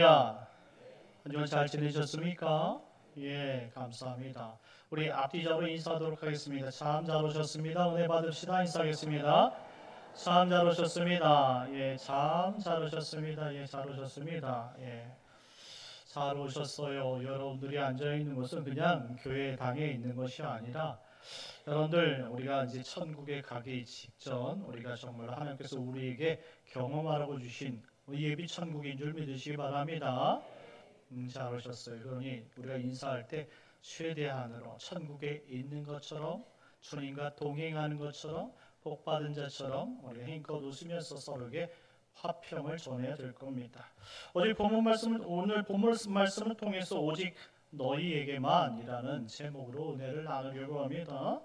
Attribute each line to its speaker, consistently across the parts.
Speaker 1: 야, 한 주간 잘 지내셨습니까? 예, 감사합니다. 우리 앞뒤적으로 인사하도록 하겠습니다. 참 잘 오셨습니다. 은혜 받읍시다. 인사하겠습니다. 참 잘 오셨습니다. 예, 참 잘 오셨습니다. 예, 잘 오셨습니다. 예, 잘 오셨어요. 여러분들이 앉아 있는 곳은 그냥 교회 당에 있는 것이 아니라 여러분들 우리가 이제 천국에 가기 직전 우리가 정말 하나님께서 우리에게 경험하라고 주신 예비 천국인 줄 믿으시기 바랍니다. 잘 오셨어요. 그러니 우리가 인사할 때 최대한으로 천국에 있는 것처럼 주님과 동행하는 것처럼 복받은 자처럼 우리가 힘껏 웃으면서 서로에게 화평을 전해야 될 겁니다. 오늘 본문 말씀을 통해서 오직 너희에게만이라는 제목으로 은혜를 나누려고 합니다.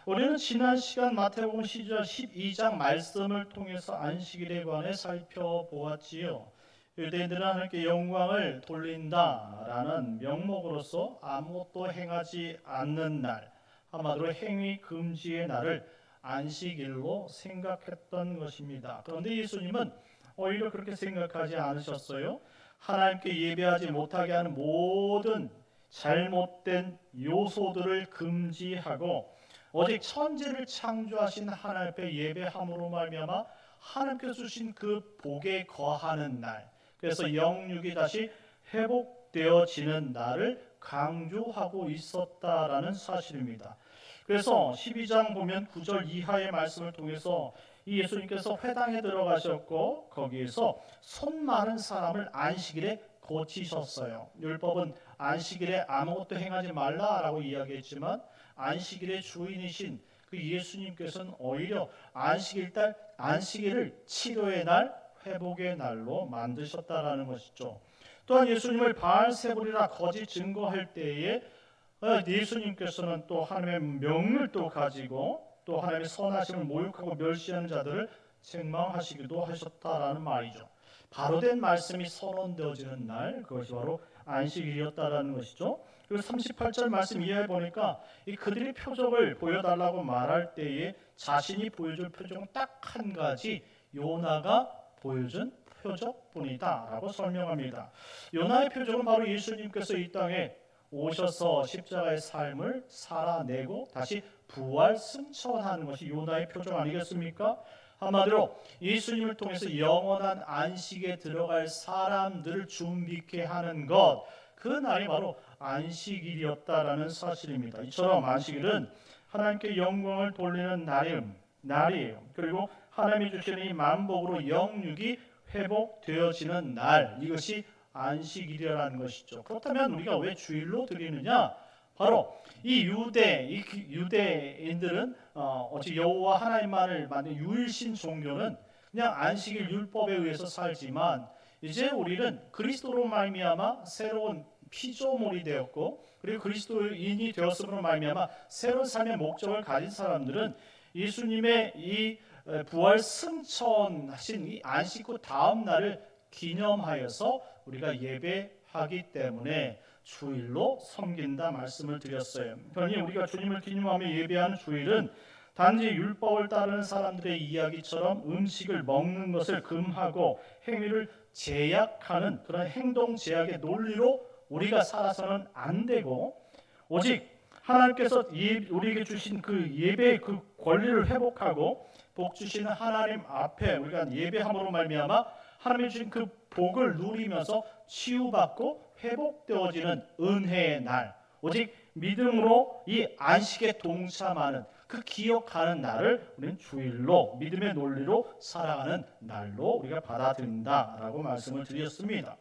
Speaker 1: 우리는 지난 시간 마태복음 12장 말씀을 통해서 안식일에 관해 살펴보았지요. 유대인들은 하나님께 영광을 돌린다라는 명목으로서 아무것도 행하지 않는 날, 한마디로 행위 금지의 날을 안식일로 생각했던 것입니다. 그런데 예수님은 오히려 그렇게 생각하지 않으셨어요. 하나님께 예배하지 못하게 하는 모든 잘못된 요소들을 금지하고 오직 천지를 창조하신 하나님 앞에 예배함으로 말미암아 하나님께서 주신 그 복에 거하는 날, 그래서 영육이 다시 회복되어지는 날을 강조하고 있었다라는 사실입니다. 그래서 12장 보면 9절 이하의 말씀을 통해서 이 예수님께서 회당에 들어가셨고 거기에서 손 많은 사람을 안식일에 고치셨어요. 율법은 안식일에 아무것도 행하지 말라라고 이야기했지만 안식일의 주인이신 그 예수님께서는 오히려 안식일을 치료의 날, 회복의 날로 만드셨다라는 것이죠. 또한 예수님을 바알세불이라 거짓 증거할 때에 예수님께서는 또 하나님의 명률도 가지고 또 하나님의 선하심을 모욕하고 멸시하는 자들을 책망하시기도 하셨다라는 말이죠. 바로된 말씀이 선언되어지는 날, 그것이 바로 안식일이었다라는 것이죠. 그리고 38절 말씀 이해해 보니까 그들이 표적을 보여달라고 말할 때에 자신이 보여줄 표적은 딱 한 가지, 요나가 보여준 표적뿐이다라고 설명합니다. 요나의 표적은 바로 예수님께서 이 땅에 오셔서 십자가의 삶을 살아내고 다시 부활 승천하는 것이 요나의 표적 아니겠습니까? 한마디로 예수님을 통해서 영원한 안식에 들어갈 사람들을 준비케 하는 것, 그 날이 바로 안식일이었다라는 사실입니다. 이처럼 안식일은 하나님께 영광을 돌리는 날이에요. 그리고 하나님이 주시는 이 만복으로 영육이 회복되어지는 날, 이것이 안식일이라는 것이죠. 그렇다면 우리가 왜 주일로 드리느냐? 바로 이 유대인들은 어찌 여호와 하나님만을 만든 유일신 종교는 그냥 안식일 율법에 의해서 살지만 이제 우리는 그리스도로 말미암아 새로운 피조물이 되었고 그리고 그리스도인이 되었음으로 말미암아 새로운 삶의 목적을 가진 사람들은 예수님의 이 부활 승천하신 이 안식 후 다음 날을 기념하여서 우리가 예배하기 때문에 주일로 섬긴다 말씀을 드렸어요. 그러니 우리가 주님을 기념하며 예배하는 주일은 단지 율법을 따르는 사람들의 이야기처럼 음식을 먹는 것을 금하고 행위를 제약하는 그런 행동 제약의 논리로 우리가 살아서는 안 되고 오직 하나님께서 우리에게 주신 그 예배의 그 권리를 회복하고 복 주시는 하나님 앞에 우리가 예배함으로 말미암아 하나님이 주신 그 복을 누리면서 치유받고 회복되어지는 은혜의 날, 오직 믿음으로 이 안식에 동참하는 그 기억하는 날을 우리는 주일로 믿음의 논리로 살아가는 날로 우리가 받아들인다라고 말씀을 드렸습니다.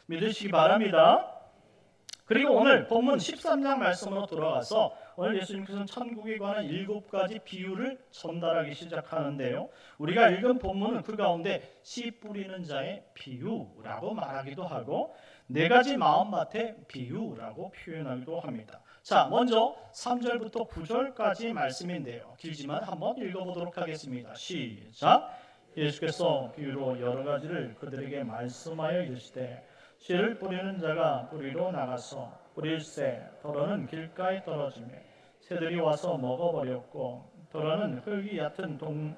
Speaker 1: 믿으시기 바랍니다. 그리고 오늘 본문 13장 말씀으로 돌아가서 오늘 예수님께서는 천국에 관한 7가지 비유를 전달하기 시작하는데요. 우리가 읽은 본문은 그 가운데 씨 뿌리는 자의 비유라고 말하기도 하고 4가지 마음밭의 비유라고 표현하기도 합니다. 자, 먼저 3절부터 9절까지 말씀인데요. 길지만 한번 읽어보도록 하겠습니다. 시작! 예수께서 비유로 여러 가지를 그들에게 말씀하여 이르시되 씨를 뿌리는 자가 뿌리로 나가서 뿌릴새 더러는 길가에 떨어지며 새들이 와서 먹어버렸고 더러는 흙이 얕은 동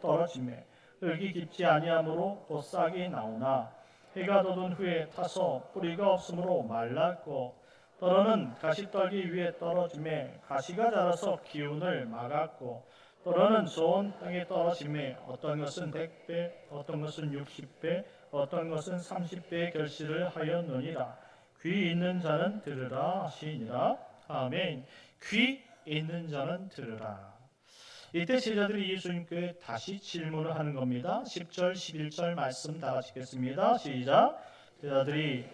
Speaker 1: 떨어지며 흙이 깊지 아니하므로 곧 싹이 나오나 해가 돋은 후에 타서 뿌리가 없으므로 말랐고 더러는 가시떨기 위에 떨어짐에 가시가 자라서 기운을 막았고 더러는 좋은 땅에 떨어짐에 어떤 것은 100배 어떤 것은 60배 어떤 것은 30배의 결실을 하였느니라. 귀 있는 자는 들으라 하시니라. 아멘. 귀 있는 자는 들으라. 이때 제자들이 예수님께 다시 질문을 하는 겁니다. 10절 11절 말씀 다 같이 읽겠습니다. 시작. 제자들이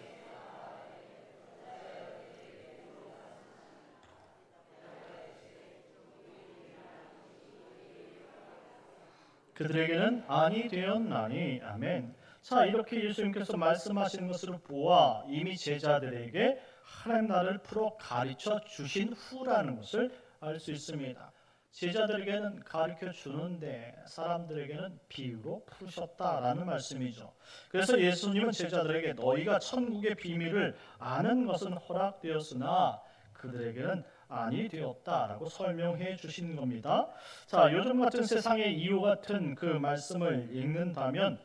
Speaker 1: 그들에게는 아니 되었나니. 아멘. 자, 이렇게 예수님께서 말씀하시는 것을 보아 이미 제자들에게 하나님 나라를 풀어 가르쳐 주신 후라는 것을 알 수 있습니다. 제자들에게는 가르쳐 주는데 사람들에게는 비유로 푸르셨다라는 말씀이죠. 그래서 예수님은 제자들에게 너희가 천국의 비밀을 아는 것은 허락되었으나 그들에게는 아니 되었다라고 설명해 주신 겁니다. 자, 요즘 같은 세상에 이유 같은 그 말씀을 읽는다면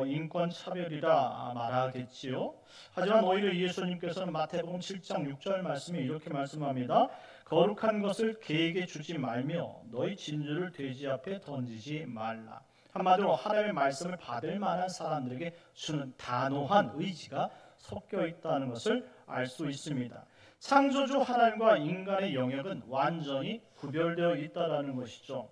Speaker 1: 인권 차별이라 말하겠지요. 하지만 오히려 예수님께서는 마태복음 7장 6절 말씀에 이렇게 말씀합니다. 거룩한 것을 개에게 주지 말며 너희 진주를 돼지 앞에 던지지 말라. 한마디로 하나님의 말씀을 받을 만한 사람들에게 주는 단호한 의지가 섞여 있다는 것을 알 수 있습니다. 창조주 하나님과 인간의 영역은 완전히 구별되어 있다라는 것이죠.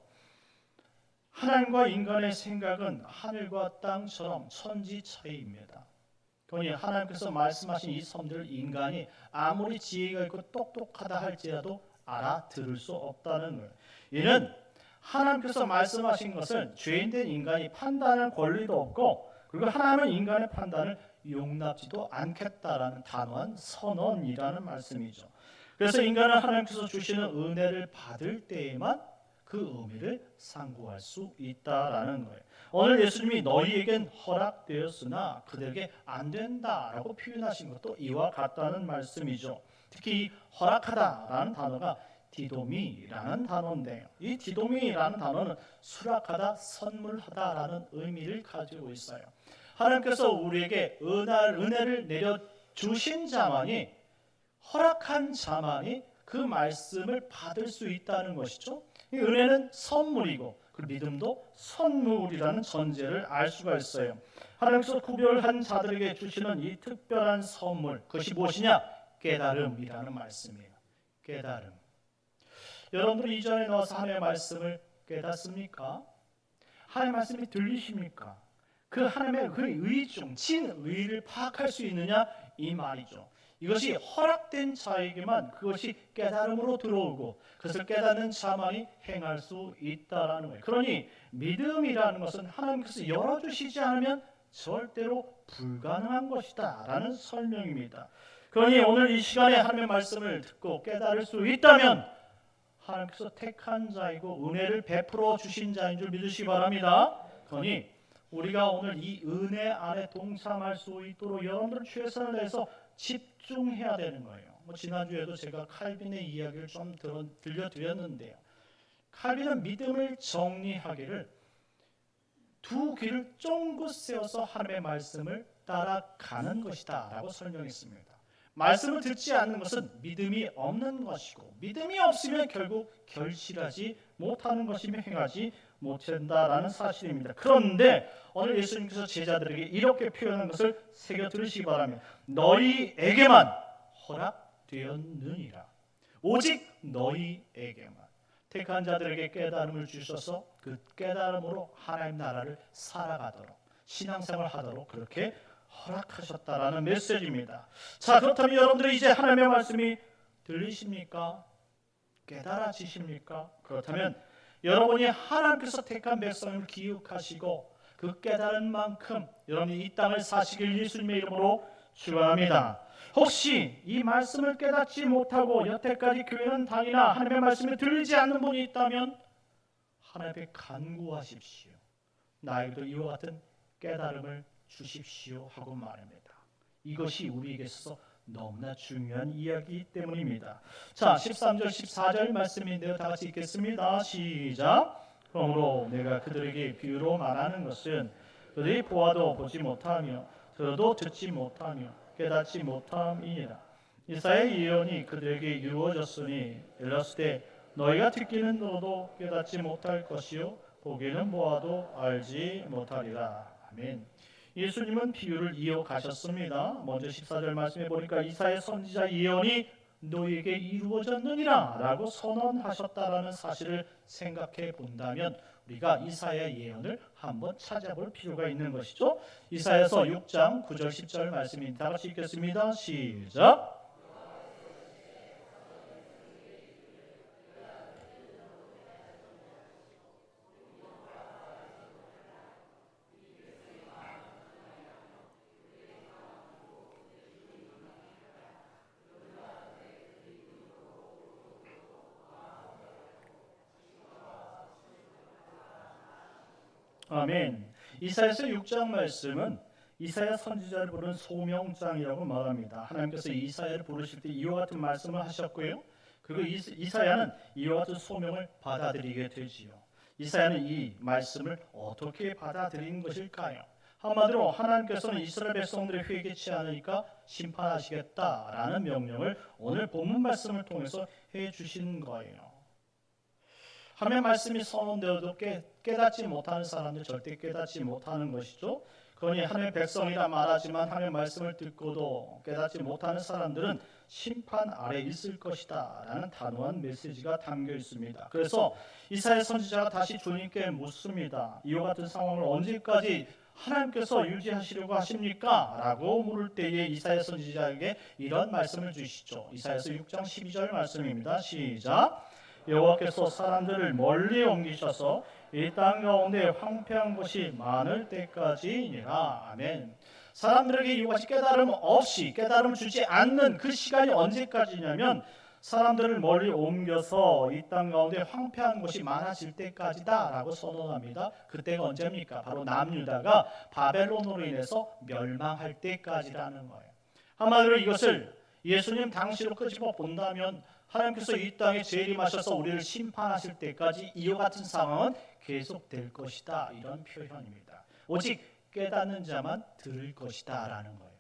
Speaker 1: 하나님과 인간의 생각은 하늘과 땅처럼 천지 차이입니다. 그러니 하나님께서 말씀하신 이 섬들을 인간이 아무리 지혜가 있고 똑똑하다 할지라도 알아들을 수 없다는 거예요. 이는 하나님께서 말씀하신 것을 죄인된 인간이 판단할 권리도 없고 그리고 하나님은 인간의 판단을 용납지도 않겠다라는 단호한 선언이라는 말씀이죠. 그래서 인간은 하나님께서 주시는 은혜를 받을 때에만 그 의미를 상고할 수 있다라는 거예요. 오늘 예수님이 너희에겐 허락되었으나 그들에게 안 된다라고 표현하신 것도 이와 같다는 말씀이죠. 특히 이 허락하다라는 단어가 디도미라는 단어인데요. 이 디도미라는 단어는 수락하다, 선물하다라는 의미를 가지고 있어요. 하나님께서 우리에게 은혜를 내려주신 자만이 허락한 자만이 그 말씀을 받을 수 있다는 것이죠. 이 은혜는 선물이고 그 믿음도 선물이라는 전제를 알 수가 있어요. 하나님께서 구별한 자들에게 주시는 이 특별한 선물 그것이 무엇이냐? 깨달음이라는 말씀이에요. 깨달음. 여러분들이 이전에 나와서 하나님의 말씀을 깨닫습니까? 하나님의 말씀이 들리십니까? 그 하나님의 그 의중, 진의를 파악할 수 있느냐? 이 말이죠. 이것이 허락된 자에게만 그것이 깨달음으로 들어오고 그것을 깨닫는 자만이 행할 수 있다라는 거예요. 그러니 믿음이라는 것은 하나님께서 열어주시지 않으면 절대로 불가능한 것이다 라는 설명입니다. 그러니 오늘 이 시간에 하나님의 말씀을 듣고 깨달을 수 있다면 하나님께서 택한 자이고 은혜를 베풀어 주신 자인 줄 믿으시기 바랍니다. 그러니 우리가 오늘 이 은혜 안에 동참할 수 있도록 여러분들 최선을 다해서 집중해야 되는 거예요. 지난주에도 제가 칼빈의 이야기를 좀 들려드렸는데요. 칼빈은 믿음을 정리하기를 두 귀를 쫑긋 세워서 하나님의 말씀을 따라가는 것이다 라고 설명했습니다. 말씀을 듣지 않는 것은 믿음이 없는 것이고 믿음이 없으면 결국 결실하지 못하는 것이며 행하지 못한다라는 사실입니다. 그런데 오늘 예수님께서 제자들에게 이렇게 표현한 것을 새겨 들으시기 바랍니다. 너희에게만 허락되었느니라. 오직 너희에게만. 택한 자들에게 깨달음을 주셔서 그 깨달음으로 하나님 나라를 살아가도록 신앙생활 하도록 그렇게 허락하셨다라는 메시지입니다. 자, 그렇다면 여러분들이 이제 하나님의 말씀이 들리십니까? 깨달아지십니까? 그렇다면 여러분이 하나님께서 택한 백성을 기억하시고 그 깨달은 만큼 여러분이 이 땅을 사시길 예수님의 이름으로 축원합니다. 혹시 이 말씀을 깨닫지 못하고 여태까지 교회는 다니나 하나님의 말씀이 들리지 않는 분이 있다면 하나님께 간구하십시오. 나에게도 이와 같은 깨달음을 주십시오 하고 말합니다. 이것이 우리에게 있어서 너무나 중요한 이야기이기 때문입니다. 자, 13절 14절 말씀인데요. 다 같이 읽겠습니다. 시작. 그러므로 내가 그들에게 비유로 말하는 것은 그들이 보아도 보지 못하며 들어도 듣지 못하며 깨닫지 못함이니라. 이사야의 예언이 그들에게 이루어졌으니 일렀을 때 너희가 듣기는 들어도 깨닫지 못할 것이요 보기는 보아도 알지 못하리라. 아멘. 예수님은 비유를 이어가셨습니다. 먼저 14절 말씀해 보니까 이사야 선지자 예언이 너희에게 이루어졌느니라 라고 선언하셨다라는 사실을 생각해 본다면 우리가 이사야 예언을 한번 찾아볼 필요가 있는 것이죠. 이사야서 6장 9절 10절 말씀입니다. 다 같이 읽겠습니다. 시작. 아멘. 이사야서 6장 말씀은 이사야 선지자를 부르는 소명장이라고 말합니다. 하나님께서 이사야를 부르실 때 이와 같은 말씀을 하셨고요. 그리고 이사야는 이와 같은 소명을 받아들이게 되지요. 이사야는 이 말씀을 어떻게 받아들인 것일까요? 한마디로 하나님께서는 이스라엘 백성들의 회개치 않으니까 심판하시겠다라는 명령을 오늘 본문 말씀을 통해서 해주신 거예요. 하나님의 말씀이 선언되어도 깨닫지 못하는 사람들 절대 깨닫지 못하는 것이죠. 그러니 하나님의 백성이라 말하지만 하나님의 말씀을 듣고도 깨닫지 못하는 사람들은 심판 아래 있을 것이다 라는 단호한 메시지가 담겨 있습니다. 그래서 이사야 선지자가 다시 주님께 묻습니다. 이와 같은 상황을 언제까지 하나님께서 유지하시려고 하십니까? 라고 물을 때에 이사야 선지자에게 이런 말씀을 주시죠. 이사야서 6장 12절 말씀입니다. 시작. 여호와께서 사람들을 멀리 옮기셔서 이 땅 가운데 황폐한 곳이 많을 때까지니라. 아멘. 사람들에게 이와 같이 깨달음 없이 깨달음을 주지 않는 그 시간이 언제까지냐면 사람들을 멀리 옮겨서 이 땅 가운데 황폐한 곳이 많아질 때까지다라고 선언합니다. 그때가 언제입니까? 바로 남유다가 바벨론으로 인해서 멸망할 때까지라는 거예요. 한마디로 이것을 예수님 당시로 끄집어 본다면 하나님께서 이 땅에 재림하셔서 우리를 심판하실 때까지 이와 같은 상황은 계속될 것이다. 이런 표현입니다. 오직 깨닫는 자만 들을 것이다 라는 거예요.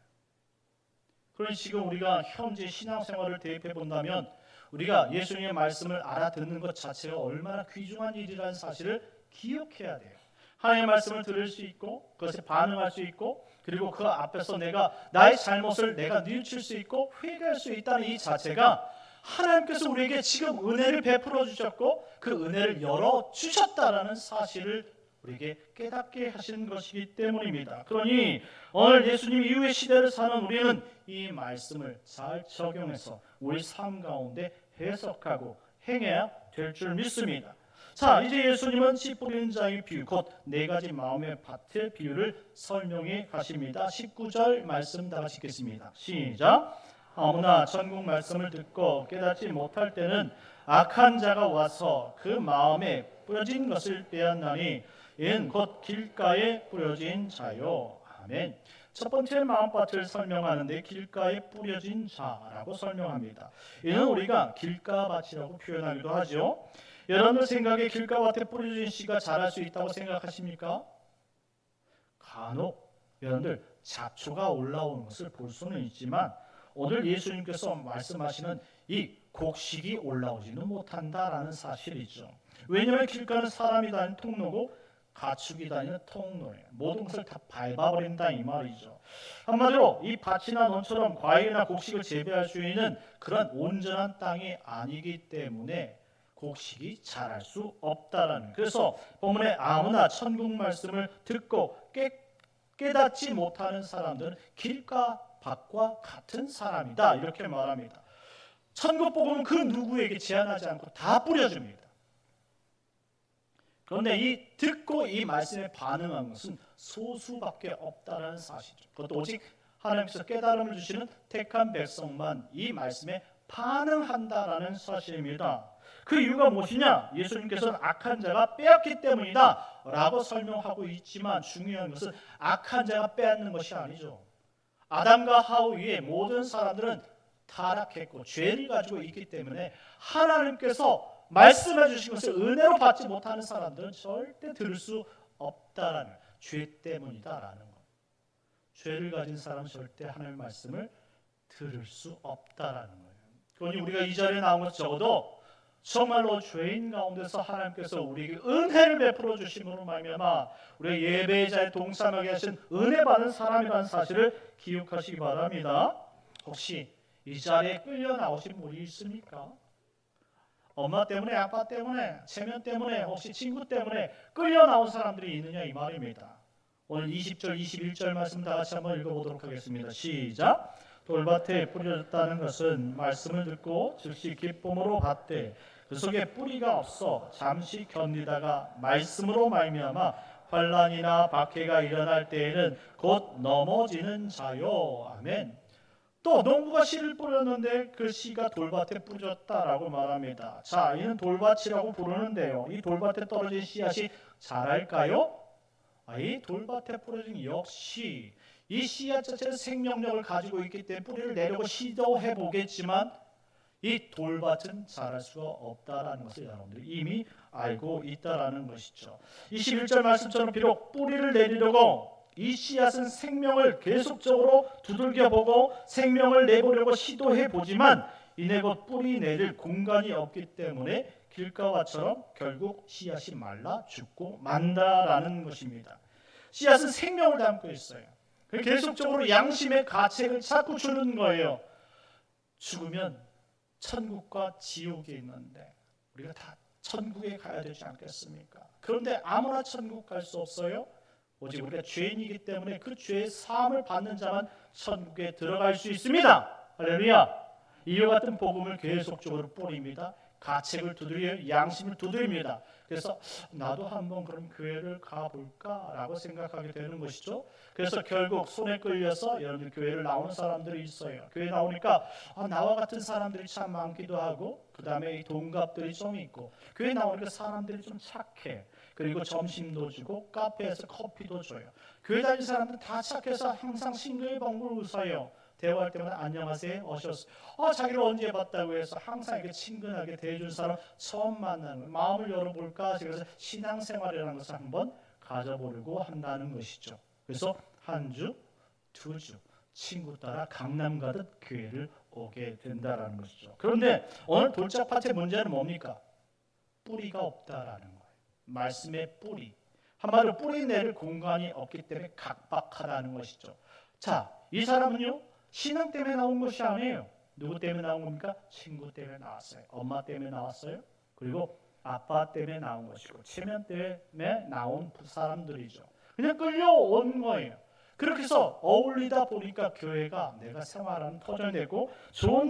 Speaker 1: 그러니 지금 우리가 현재 신앙생활을 대입해 본다면 우리가 예수님의 말씀을 알아듣는 것 자체가 얼마나 귀중한 일이라는 사실을 기억해야 돼요. 하나님의 말씀을 들을 수 있고 그것에 반응할 수 있고 그리고 그 앞에서 내가 나의 잘못을 내가 뉘우칠 수 있고 회개할 수 있다는 이 자체가 하나님께서 우리에게 지금 은혜를 베풀어 주셨고 그 은혜를 열어 주셨다라는 사실을 우리에게 깨닫게 하신 것이기 때문입니다. 그러니 오늘 예수님 이후의 시대를 사는 우리는 이 말씀을 잘 적용해서 우리 삶 가운데 해석하고 행해야 될 줄 믿습니다. 자, 이제 예수님은 씨 뿌리는 자의 비유, 곧 네 가지 마음의 밭의 비유를 설명해 가십니다. 19절 말씀 다 같이 읽겠습니다. 시작. 아무나 천국 말씀을 듣고 깨닫지 못할 때는 악한 자가 와서 그 마음에 뿌려진 것을 빼앗나니 이는 곧 길가에 뿌려진 자요. 아멘. 첫 번째 마음밭을 설명하는데 길가에 뿌려진 자라고 설명합니다. 이는 우리가 길가밭이라고 표현하기도 하죠. 여러분들 생각에 길가밭에 뿌려진 씨가 자랄 수 있다고 생각하십니까? 간혹 여러분들 잡초가 올라오는 것을 볼 수는 있지만 오늘 예수님께서 말씀하시는 이 곡식이 올라오지는 못한다라는 사실이죠. 왜냐하면 길가는 사람이 다니는 통로고 가축이 다니는 통로예요. 모든 것을 다 밟아버린다 이 말이죠. 한마디로 이 밭이나 논처럼 과일이나 곡식을 재배할 수 있는 그런 온전한 땅이 아니기 때문에 곡식이 자랄 수 없다라는. 그래서 본문에 아무나 천국 말씀을 듣고 깨닫지 못하는 사람들은 길가 밭과 같은 사람이다 이렇게 말합니다. 천국 복음은 그 누구에게 제한하지 않고 다 뿌려줍니다. 그런데 이 듣고 이 말씀에 반응한 것은 소수밖에 없다는 사실이죠. 그것도 오직 하나님께서 깨달음을 주시는 택한 백성만 이 말씀에 반응한다라는 사실입니다. 그 이유가 무엇이냐? 예수님께서는 악한 자가 빼앗기 때문이다 라고 설명하고 있지만 중요한 것은 악한 자가 빼앗는 것이 아니죠. 아담과 하우 위에 모든 사람들은 타락했고 죄를 가지고 있기 때문에 하나님께서 말씀해 주신 것을 은혜로 받지 못하는 사람들은 절대 들을 수 없다라는 죄 때문이다라는 것. 죄를 가진 사람은 절대 하나님의 말씀을 들을 수 없다라는 거예요. 그러니 우리가 이 자리에 나온 것 적어도 정말로 죄인 가운데서 하나님께서 우리에게 은혜를 베풀어 주심으로 말미암아 우리가 예배의 자리에 동참하게 하신 은혜 받은 사람이라는 사실을 기억하시기 바랍니다. 혹시 이 자리에 끌려 나오신 분이 있습니까? 엄마 때문에, 아빠 때문에, 체면 때문에, 혹시 친구 때문에 끌려 나온 사람들이 있느냐 이 말입니다. 오늘 20절, 21절 말씀 다 같이 한번 읽어보도록 하겠습니다. 시작! 돌밭에 뿌려졌다는 것은 말씀을 듣고 즉시 기쁨으로 받되 그 속에 뿌리가 없어 잠시 견디다가 말씀으로 말미암아 환난이나 박해가 일어날 때에는 곧 넘어지는 자요. 아멘. 또 농부가 씨를 뿌렸는데 그 씨가 돌밭에 뿌려졌다라고 말합니다. 자, 이는 돌밭이라고 부르는데요. 이 돌밭에 떨어진 씨앗이 자랄까요? 이 돌밭에 뿌려진 역시 이 씨앗 자체는 생명력을 가지고 있기 때문에 뿌리를 내려고 시도해 보겠지만 이 돌밭은 자랄 수가 없다라는 것을 여러분들이 이미 알고 있다라는 것이죠. 21절 말씀처럼 비록 뿌리를 내리려고 이 씨앗은 생명을 계속적으로 두들겨보고 생명을 내보려고 시도해 보지만 이내 곧 뿌리 내릴 공간이 없기 때문에 길가와처럼 결국 씨앗이 말라 죽고 만다라는 것입니다. 씨앗은 생명을 담고 있어요. 계속적으로 양심의 가책을 자꾸 주는 거예요. 죽으면 천국과 지옥이 있는데 우리가 다 천국에 가야 되지 않겠습니까? 그런데 아무나 천국 갈 수 없어요. 오직 우리가 죄인이기 때문에 그 죄의 사함을 받는 자만 천국에 들어갈 수 있습니다. 할렐루야. 이와 같은 복음을 계속적으로 뿌립니다. 가책을 두드려요. 양심을 두드립니다. 그래서 나도 한번 그럼 교회를 가볼까라고 생각하게 되는 것이죠. 그래서 결국 손에 끌려서 여러분들 교회를 나오는 사람들이 있어요. 교회 나오니까 나와 같은 사람들이 참 많기도 하고 그 다음에 동갑들이 좀 있고 교회 나오니까 사람들이 좀 착해. 그리고 점심도 주고 카페에서 커피도 줘요. 교회 다니는 사람들 다 착해서 항상 싱글벙글 웃어요. 대화할 때마다 안녕하세요, 오셨어요. 자기를 언제 봤다고 해서 항상 이렇게 친근하게 대해준 사람 처음 만나는 거예요. 마음을 열어볼까? 그래서 신앙생활이라는 것을 한번 가져보려고 한다는 것이죠. 그래서 한 주, 두 주 친구 따라 강남 가듯 교회를 오게 된다라는 것이죠. 그런데 오늘 돌짝밭의 문제는 뭡니까? 뿌리가 없다라는 거예요. 말씀의 뿌리. 한마디로 뿌리 내릴 공간이 없기 때문에 각박하다는 것이죠. 자, 이 사람은요. 신앙 때문에 나온 것이 아니에요. 누구 때문에 나온 겁니까? 친구 때문에 나왔어요. 엄마 때문에 나왔어요. 그리고 아빠 때문에 나온 것이고 체면 때문에 나온 사람들이죠. 그냥 끌려온 거예요. 그렇게 해서 어울리다 보니까 교회가 내가 생활하는 터전되고 좋은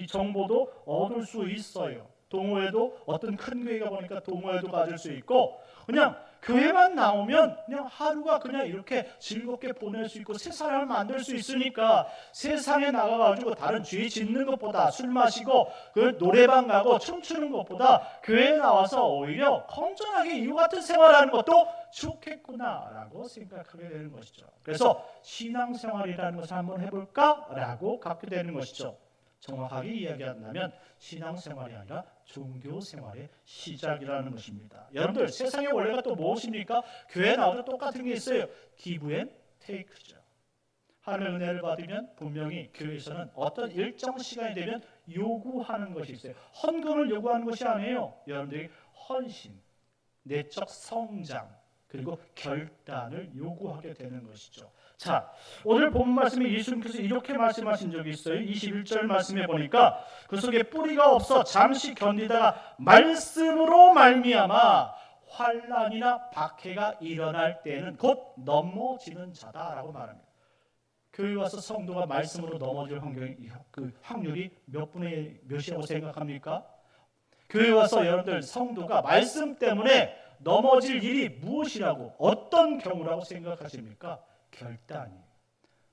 Speaker 1: 정보도 얻을 수 있어요. 동호회도 어떤 큰 교회가 보니까 동호회도 가질 수 있고 그냥 교회만 나오면 그냥 하루가 그냥 이렇게 즐겁게 보낼 수 있고 새 사람을 만들 수 있으니까 세상에 나가가지고 다른 죄 짓는 것보다 술 마시고 그 노래방 가고 춤추는 것보다 교회에 나와서 오히려 건전하게 이와 같은 생활하는 것도 좋겠구나라고 생각하게 되는 것이죠. 그래서 신앙생활이라는 것을 한번 해볼까라고 갖게 되는 것이죠. 정확하게 이야기한다면 신앙생활이 아니라 종교생활의 시작이라는 것입니다. 여러분들 세상의 원래가 또 무엇입니까? 교회 나와도 똑같은 게 있어요. 기브 앤 테이크죠. 하나님의 은혜를 받으면 분명히 교회에서는 어떤 일정 시간이 되면 요구하는 것이 있어요. 헌금을 요구하는 것이 아니에요. 여러분들이 헌신, 내적 성장, 그리고 결단을 요구하게 되는 것이죠. 자, 오늘 본 말씀에 예수님께서 이렇게 말씀하신 적이 있어요. 21절 말씀에 보니까 그 속에 뿌리가 없어 잠시 견디다가 말씀으로 말미암아 환난이나 박해가 일어날 때는 곧 넘어지는 자다라고 말합니다. 교회 와서 성도가 말씀으로 넘어질 확률이 몇 분의 몇이라고 생각합니까? 교회 와서 여러분들 성도가 말씀 때문에 넘어질 일이 무엇이라고 어떤 경우라고 생각하십니까? 결단이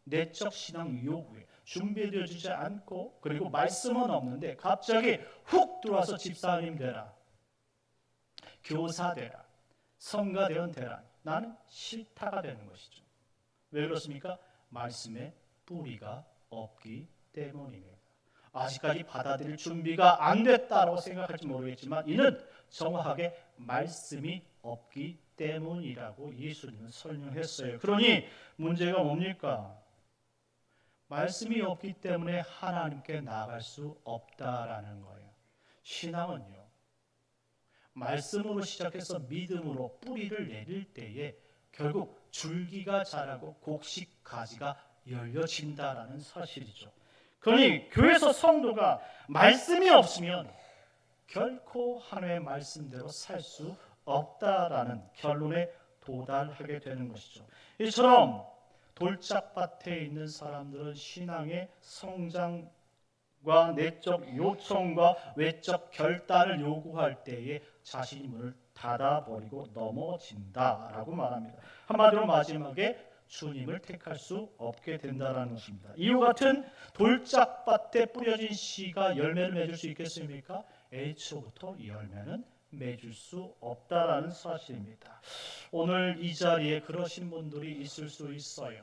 Speaker 1: 내적 신앙 요구에 준비되어지지 않고 그리고 말씀은 없는데 갑자기 훅 들어와서 집사님 되라, 교사 되라, 성가대원 되라. 나는 싫다가 되는 것이죠. 왜 그렇습니까? 말씀에 뿌리가 없기 때문입니다. 아직까지 받아들일 준비가 안 됐다라고 생각할지 모르겠지만 이는 정확하게 말씀이 없기 때문이라고 예수님은 설명했어요. 그러니 문제가 뭡니까? 말씀이 없기 때문에 하나님께 나아갈 수 없다라는 거예요. 신앙은요, 말씀으로 시작해서 믿음으로 뿌리를 내릴 때에 결국 줄기가 자라고 곡식 가지가 열려진다라는 사실이죠. 그러니 교회에서 성도가 말씀이 없으면 결코 하나님의 말씀대로 살 수 없다라는 결론에 도달하게 되는 것이죠. 이처럼 돌짝밭에 있는 사람들은 신앙의 성장과 내적 요청과 외적 결단을 요구할 때에 자신이 문을 닫아버리고 넘어진다라고 말합니다. 한마디로 마지막에 주님을 택할 수 없게 된다는 것입니다. 이와 같은 돌짝밭에 뿌려진 씨가 열매를 맺을 수 있겠습니까? 애초부터 열매는 맺을 수 없다라는 사실입니다. 오늘 이 자리에 그러신 분들이 있을 수 있어요.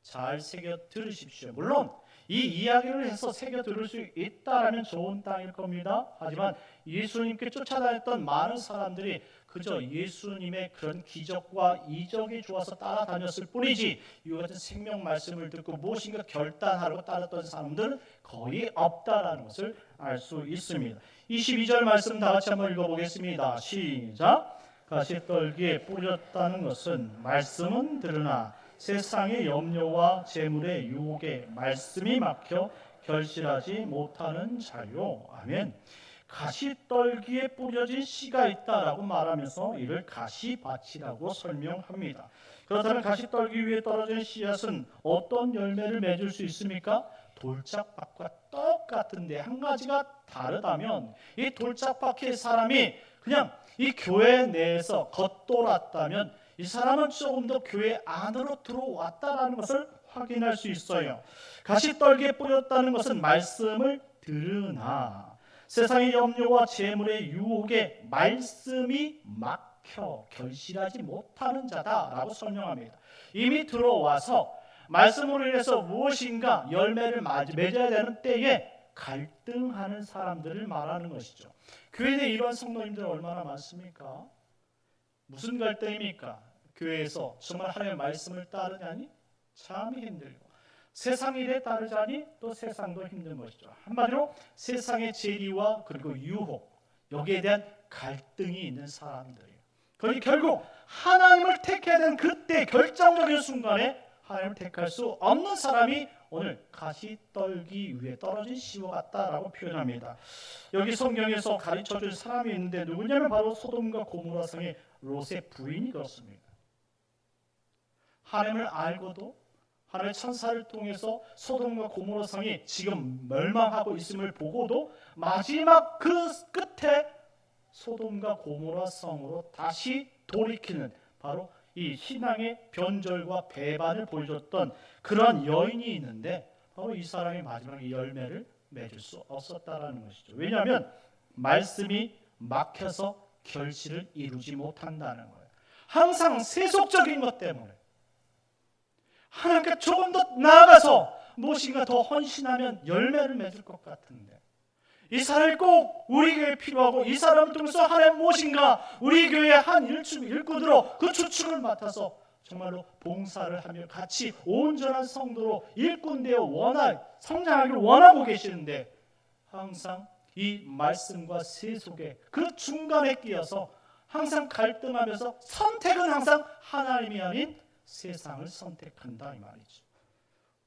Speaker 1: 잘 새겨 들으십시오. 물론 이 이야기를 해서 새겨 들을 수 있다라면 좋은 땅일 겁니다. 하지만 예수님께 쫓아다녔던 많은 사람들이 그저 예수님의 그런 기적과 이적이 좋아서 따라다녔을 뿐이지 이와 같은 생명 말씀을 듣고 무엇인가 결단하려고 따랐던 사람들은 거의 없다라는 것을 알 수 있습니다. 22절 말씀 다 같이 한번 읽어보겠습니다. 시작. 가시떨기에 뿌렸다는 것은 말씀은 들으나 세상의 염려와 재물의 유혹에 말씀이 막혀 결실하지 못하는 자요. 아멘. 가시떨기에 뿌려진 씨가 있다라고 말하면서 이를 가시밭이라고 설명합니다. 그렇다면 가시떨기 위에 떨어진 씨앗은 어떤 열매를 맺을 수 있습니까? 돌짝밭과 똑같은데 한 가지가 다르다면 이 돌짝밭의 사람이 그냥 이 교회 내에서 겉돌았다면 이 사람은 조금 더 교회 안으로 들어왔다라는 것을 확인할 수 있어요. 가시떨기에 뿌렸다는 것은 말씀을 들으나 세상의 염려와 재물의 유혹에 말씀이 막혀 결실하지 못하는 자다라고 설명합니다. 이미 들어와서 말씀으로 인해서 무엇인가 열매를 맺어야 되는 때에 갈등하는 사람들을 말하는 것이죠. 교회 내 이런 성도님들 얼마나 많습니까? 무슨 갈등입니까? 교회에서 정말 하나님의 말씀을 따르냐니 참 힘들고 세상 일에 따르자니 또 세상도 힘든 것이죠. 한마디로 세상의 재리와 그리고 유혹 여기에 대한 갈등이 있는 사람들이에요. 그러니 결국 하나님을 택해야 되는 그때 결정적인 순간에 하나님을 택할 수 없는 사람이 오늘 가시떨기 위에 떨어진 씨와 같다라고 표현합니다. 여기 성경에서 가르쳐준 사람이 있는데 누구냐면 바로 소돔과 고모라 성의 롯의 부인이 그렇습니다. 하나님을 알고도 하나님의 천사를 통해서 소돔과 고모라 성이 지금 멸망하고 있음을 보고도 마지막 그 끝에 소돔과 고모라 성으로 다시 돌이키는 바로 이 신앙의 변절과 배반을 보여줬던 그러한 여인이 있는데 바로 이 사람이 마지막에 열매를 맺을 수 없었다라는 것이죠. 왜냐하면 말씀이 막혀서 결실을 이루지 못한다는 거예요. 항상 세속적인 것 때문에 하나님께 조금 더 나아가서 무엇인가 더 헌신하면 열매를 맺을 것 같은데 이 사람이 꼭 우리 교회에 필요하고 이 사람을 통해서 하나님 무엇인가 우리 교회의 한 일꾼으로 그 주축을 맡아서 정말로 봉사를 하며 같이 온전한 성도로 일꾼되어 성장하기를 원하고 계시는데 항상 이 말씀과 세속의 그 중간에 끼어서 항상 갈등하면서 선택은 항상 하나님이 아닌 세상을 선택한다 이 말이죠.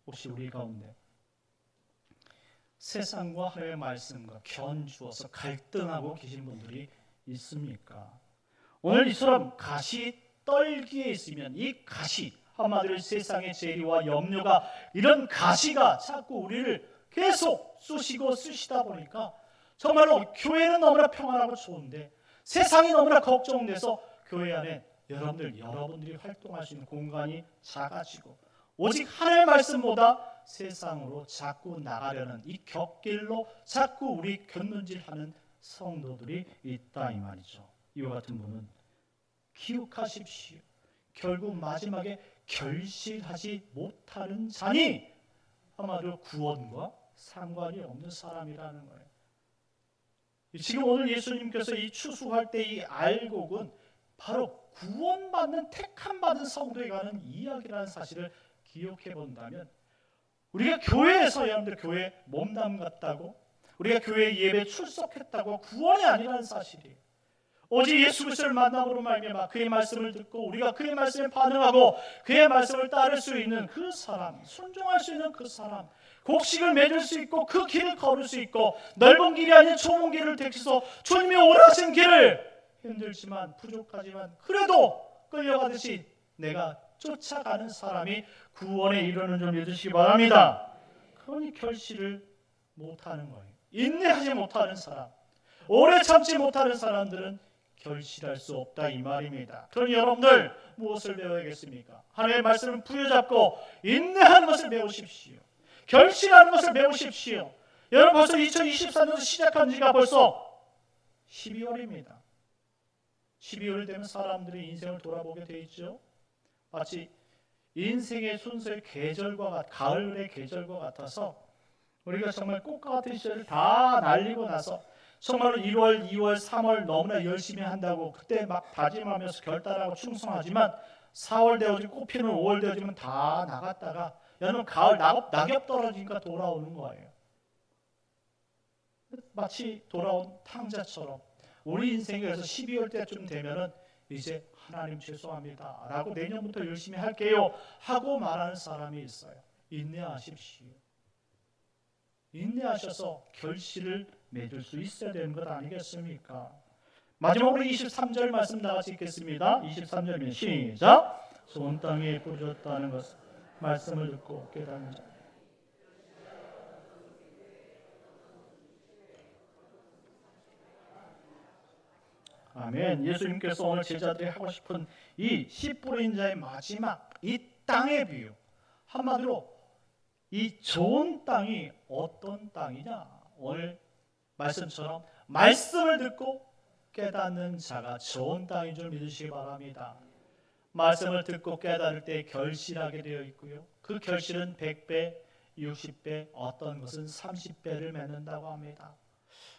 Speaker 1: 혹시 우리 가운데 세상과 하나님의 말씀과 견주어서 갈등하고 계신 분들이 있습니까? 오늘 이처럼 가시떨기에 있으면 이 가시 한마디로 세상의 재리와 염려가 이런 가시가 자꾸 우리를 계속 쑤시다 보니까 정말로 교회는 너무나 평안하고 좋은데 세상이 너무나 걱정돼서 교회 안에 여러분들이 활동할 수 있는 공간이 작아지고 오직 하나님의 말씀보다 세상으로 자꾸 나가려는 이 곁길로 자꾸 우리 곁눈질하는 성도들이 있다 이 말이죠. 이와 같은 분은 기억하십시오. 결국 마지막에 결실하지 못하는 자니 한마디로 구원과 상관이 없는 사람이라는 거예요. 지금 오늘 예수님께서 이 추수할 때 이 알곡은 바로 구원받는 택함 받은 성도에 관한 이야기라는 사실을 기억해 본다면, 우리가 교회에서 여러분들 교회 몸담 갔다고, 우리가 교회 예배 출석했다고 구원이 아니라는 사실이에요. 오직 예수 그리스도를 만남으로 말미암아 그의 말씀을 듣고 우리가 그의 말씀에 반응하고 그의 말씀을 따를 수 있는 그 사람, 순종할 수 있는 그 사람, 곡식을 맺을 수 있고 그 길을 걸을 수 있고, 넓은 길이 아닌 좁은 길을 택해서 주님이 오라신 길을 힘들지만 부족하지만 그래도 끌려가듯이 내가 쫓아가는 사람이 구원에 이르는 줄 믿으시기 바랍니다. 그러니 결실을 못하는 거예요. 인내하지 못하는 사람, 오래 참지 못하는 사람들은 결실할 수 없다 이 말입니다. 그러니 여러분들 무엇을 배워야겠습니까? 하나님의 말씀을 부여잡고 인내하는 것을 배우십시오. 결실하는 것을 배우십시오. 여러분 벌써 2024년 시작한 지가 벌써 12월입니다. 12월 되면 사람들이 인생을 돌아보게 돼 있죠. 마치 인생의 순서의 계절과 가을의 계절과 같아서 우리가 정말 꽃과 같은 시절을 다 날리고 나서 정말로 1월, 2월, 3월 너무나 열심히 한다고 그때 막 다짐하면서 결단하고 충성하지만 4월 되어지고 꽃 피는 5월 되어지면 다 나갔다가 여름 가을 낙엽 떨어지니까 돌아오는 거예요. 마치 돌아온 탕자처럼 우리 인생에서 12월 때쯤 되면은 이제 하나님 죄송합니다 라고 내년부터 열심히 할게요 하고 말하는 사람이 있어요. 인내하십시오. 인내하셔서 결실을 맺을 수 있어야 되는 것 아니겠습니까? 마지막으로 23절 말씀 나같이 읽겠습니다. 23절이면 시작. 좋은 땅에 뿌려졌다는 것은 말씀을 듣고 깨닫는 자. 아멘. 예수님께서 오늘 제자들이 하고 싶은 이 씨 뿌린 자의 마지막 이 땅의 비유, 한마디로 이 좋은 땅이 어떤 땅이냐? 오늘 말씀처럼 말씀을 듣고 깨닫는 자가 좋은 땅인 줄 믿으시기 바랍니다. 말씀을 듣고 깨달을 때 결실하게 되어 있고요. 그 결실은 100배, 60배, 어떤 것은 30배를 맺는다고 합니다.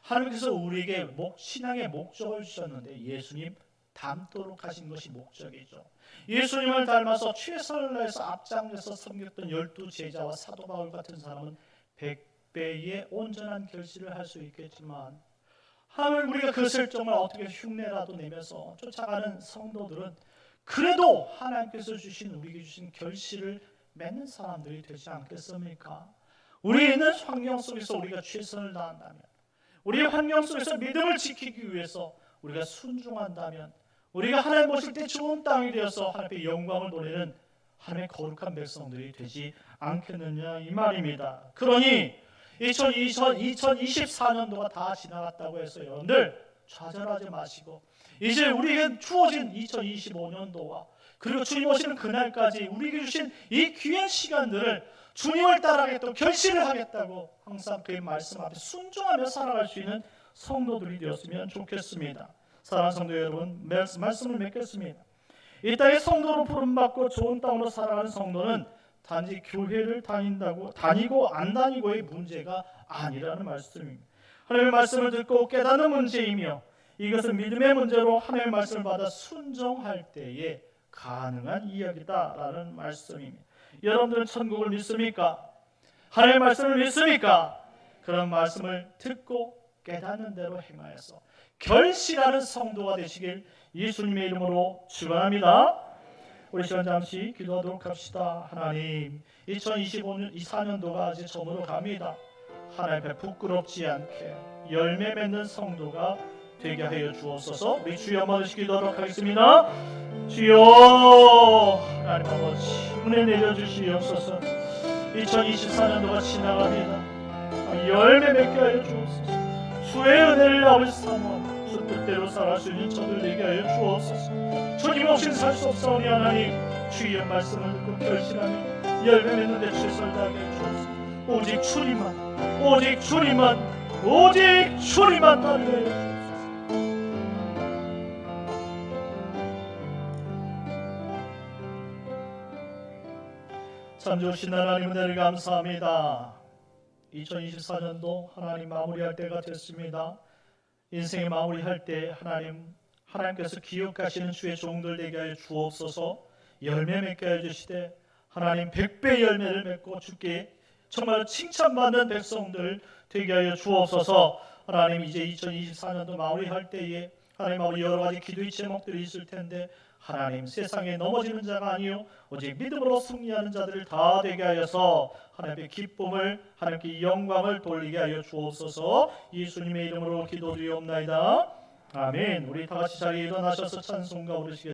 Speaker 1: 하나님께서 우리에게 신앙의 목적을 주셨는데 예수님 닮도록 하신 것이 목적이죠. 예수님을 닮아서 최선을 다해서 앞장서서 섬겼던 12 제자와 사도 바울 같은 사람은 100배의 온전한 결실을 할 수 있겠지만, 하나님 우리가 그것을 정말 어떻게 흉내라도 내면서 쫓아가는 성도들은 그래도 하나님께서 주신 우리에게 주신 결실을 맺는 사람들이 되지 않겠습니까? 우리 있는 환경 속에서 우리가 최선을 다한다면, 우리의 환경 속에서 믿음을 지키기 위해서 우리가 순종한다면, 우리가 하나님 보실 때 좋은 땅이 되어서 하나님의 영광을 돌리는 하나님의 거룩한 백성들이 되지 않겠느냐 이 말입니다. 그러니 2024년도가 다 지나갔다고 해서 여러분들 좌절하지 마시고, 이제 우리에게 주어진 2025년도와 그리고 주님 오시는 그날까지 우리에게 주신 이 귀한 시간들을 주님을 따라가겠다고 결심을 하겠다고 항상 그의 말씀 앞에 순종하며 살아갈 수 있는 성도들이 되었으면 좋겠습니다. 사랑하는 성도 여러분, 말씀을 맺겠습니다. 이 땅에 성도로 부름받고 좋은 땅으로 살아가는 성도는 단지 교회를 다니고 안 다니고의 문제가 아니라는 말씀입니다. 하나님의 말씀을 듣고 깨닫는 문제이며, 이것은 믿음의 문제로 하나님의 말씀을 받아 순종할 때에 가능한 이야기다라는 말씀입니다. 여러분들은 천국을 믿습니까? 하나님의 말씀을 믿습니까? 그런 말씀을 듣고 깨닫는 대로 행하여서 결실하는 성도가 되시길 예수님의 이름으로 축원합니다. 우리 시간 잠시 기도하도록 합시다. 하나님, 2024년도가 이제 저물어 갑니다. 하나님 앞에 부끄럽지 않게 열매 맺는 성도가 되게 하여 주옵소서. 우리 주여 한번 기도하도록 하겠습니다. 주여, 하나님 아버지 은혜 내려주시옵소서. 2024년도가 지나갑니다. 열매 맺게 하여 주옵소서. 주의 은혜를 아버지 사모하며 주 뜻대로 살아갈 수 있는 저들 되게 하여 주옵소서. 주님 없이는 살 수 없사오니 하나님, 주의 말씀을 듣고 결실하며 열매 맺는 데 최선을 다하게 하여 주옵소서. 오직 주님만, 오직 주님만, 오직 주님만 따르게 하여 주옵소서. 참 좋으신 하나님, 은혜를 감사합니다. 2024년도 하나님 마무리할 때가 됐습니다. 인생의 마무리할 때 하나님께서 기억하시는 주의 종들 되게 하여 주옵소서. 열매 맺게 하여 주시되 하나님 100배 열매를 맺고 주께 정말 칭찬받는 백성들 되게 하여 주옵소서. 하나님 이제 2024년도 마무리할 때에 하나님 아버지 여러 가지 기도의 제목들이 있을 텐데 하나님 세상에 넘어지는 자가 아니요 오직 믿음으로 승리하는 자들을 다 되게 하여서 하나님의 기쁨을 하나님께 영광을 돌리게 하여 주옵소서. 예수님의 이름으로 기도드리옵나이다. 아멘. 우리 다 같이 자리에 일어나셔서 찬송가 부르시겠습니다.